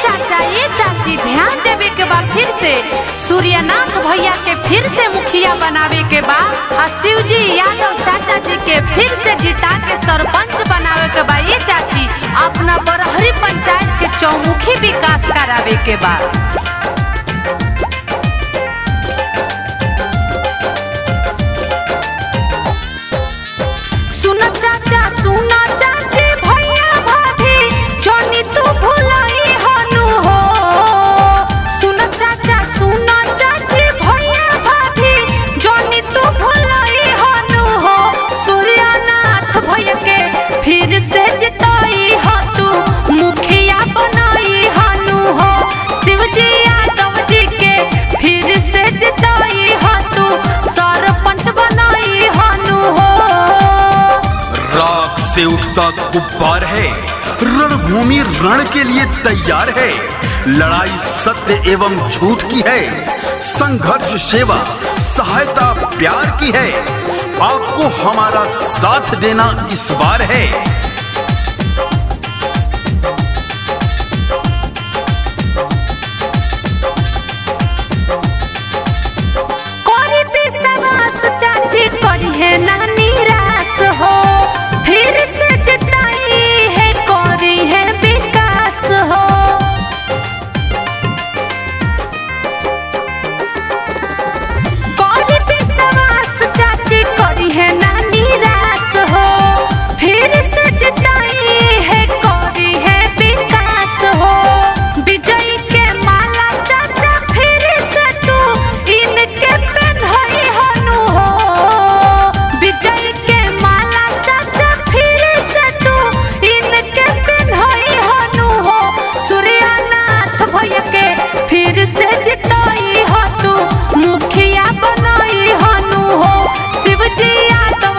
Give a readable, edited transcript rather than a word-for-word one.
चाचा ये चाची ध्यान देवे के बा, फिर से सूर्यनाथ भैया के फिर से मुखिया बनावे के बा और शिवजी यादव चाचा जी के फिर से जिता के सरपंच बनावे के बा। ये चाची अपना बरहरी पंचायत के चौमुखी विकास करावे के बा। सुना चाचा सुना चाची भैया भाभी जोनी तू भुलाई हनु हो। सुना चाचा सुना चाची भैया भाभी जोनी तू भुलाई हनु हो। सूर्यनाथ भैया के फिर से जिताई हो, तू मुखिया बनाई हनु हो। शिवजी यादव जी के फिर से जिताई हो, तू सरपंच बनाई हनु हो। राख से उठता गुब्बार है, रणभूमि रण के लिए तैयार है। लड़ाई सत्य एवं झूठ की है, संघर्ष सेवा सहायता प्यार की है। आपको हमारा साथ देना इस बार है। कोरी विश्वास चाची करी है ना निराश हो, फिर से जिताई है कोरी है विकास हो। कोरी विश्वास चाची करी है ना निराश हो, फिर से जिताई है कोरी है विकास हो। विजय के माला चाचा फिर से तू इनके पहनाई हनु हो। विजय के माला चाचा फिर से तू इनके पहनाई हनु हो। सूर्यनाथ भैया के फिर से